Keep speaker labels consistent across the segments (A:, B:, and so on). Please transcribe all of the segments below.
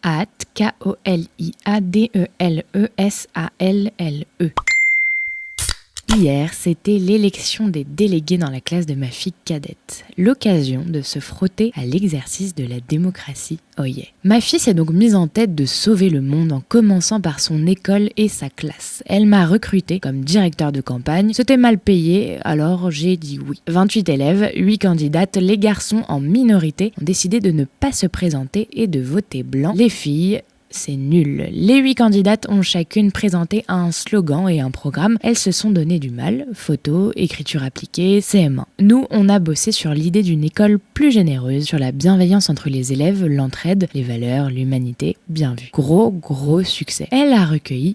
A: Koliadellesalleux. Koliadellesalleux. Hier, c'était l'élection des délégués dans la classe de ma fille cadette. L'occasion de se frotter à l'exercice de la démocratie. Oh yeah. Ma fille s'est donc mise en tête de sauver le monde en commençant par son école et sa classe. Elle m'a recrutée comme directeur de campagne. C'était mal payé, alors j'ai dit oui. 28 élèves, 8 candidates, les garçons en minorité ont décidé de ne pas se présenter et de voter blanc. Les filles... c'est nul. Les 8 candidates ont chacune présenté un slogan et un programme. Elles se sont donné du mal. Photo, écriture appliquée, CM1. Nous, on a bossé sur l'idée d'une école plus généreuse, sur la bienveillance entre les élèves, l'entraide, les valeurs, l'humanité. Bien vu. Gros succès. Elle a recueilli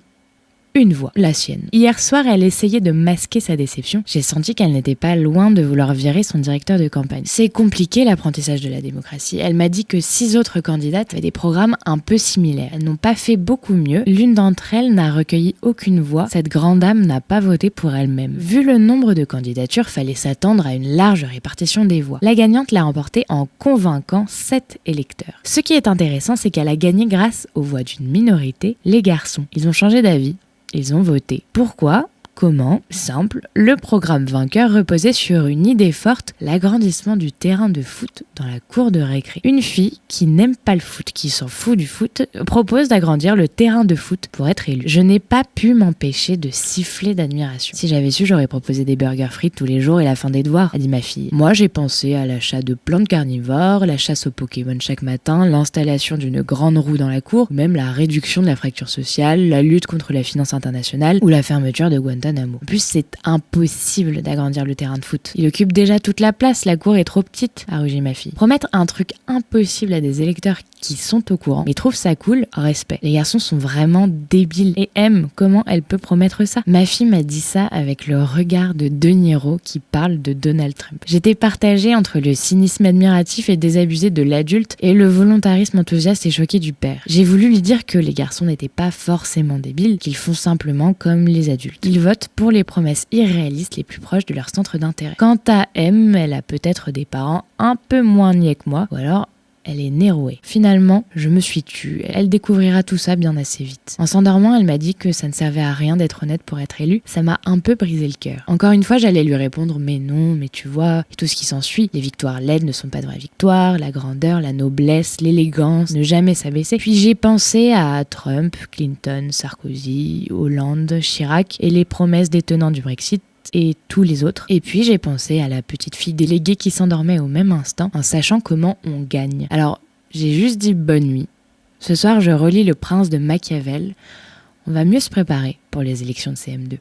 A: une voix, la sienne. Hier soir, elle essayait de masquer sa déception. J'ai senti qu'elle n'était pas loin de vouloir virer son directeur de campagne. C'est compliqué l'apprentissage de la démocratie. Elle m'a dit que 6 autres candidates avaient des programmes un peu similaires. Elles n'ont pas fait beaucoup mieux. L'une d'entre elles n'a recueilli aucune voix. Cette grande dame n'a pas voté pour elle-même. Vu le nombre de candidatures, fallait s'attendre à une large répartition des voix. La gagnante l'a remportée en convainquant 7 électeurs. Ce qui est intéressant, c'est qu'elle a gagné grâce aux voix d'une minorité, les garçons. Ils ont changé d'avis. Ils ont voté. Pourquoi ? Comment ? Simple, le programme vainqueur reposait sur une idée forte, l'agrandissement du terrain de foot dans la cour de récré. Une fille qui n'aime pas le foot, qui s'en fout du foot, propose d'agrandir le terrain de foot pour être élue. Je n'ai pas pu m'empêcher de siffler d'admiration. Si j'avais su, j'aurais proposé des burgers frites tous les jours et la fin des devoirs, a dit ma fille. Moi, j'ai pensé à l'achat de plantes carnivores, la chasse aux Pokémon chaque matin, l'installation d'une grande roue dans la cour, ou même la réduction de la fracture sociale, la lutte contre la finance internationale ou la fermeture de Guantanamo. En plus, c'est impossible d'agrandir le terrain de foot. Il occupe déjà toute la place, la cour est trop petite, a rugi ma fille. Promettre un truc impossible à des électeurs qui sont au courant, mais trouvent ça cool, respect. Les garçons sont vraiment débiles et aiment comment elle peut promettre ça. Ma fille m'a dit ça avec le regard de De Niro qui parle de Donald Trump. J'étais partagée entre le cynisme admiratif et désabusé de l'adulte et le volontarisme enthousiaste et choqué du père. J'ai voulu lui dire que les garçons n'étaient pas forcément débiles, qu'ils font simplement comme les adultes. Ils votent pour les promesses irréalistes les plus proches de leur centre d'intérêt. Quant à M, elle a peut-être des parents un peu moins niais que moi, ou alors elle est nérouée. Finalement, je me suis tue. Elle découvrira tout ça bien assez vite. En s'endormant, elle m'a dit que ça ne servait à rien d'être honnête pour être élue. Ça m'a un peu brisé le cœur. Encore une fois, j'allais lui répondre « mais non, mais tu vois », et tout ce qui s'ensuit. Les victoires laides ne sont pas de vraies victoires, la grandeur, la noblesse, l'élégance, ne jamais s'abaisser. Puis j'ai pensé à Trump, Clinton, Sarkozy, Hollande, Chirac et les promesses des tenants du Brexit et tous les autres. Et puis j'ai pensé à la petite fille déléguée qui s'endormait au même instant en sachant comment on gagne. Alors j'ai juste dit bonne nuit. Ce soir je relis Le Prince de Machiavel. On va mieux se préparer pour les élections de CM2.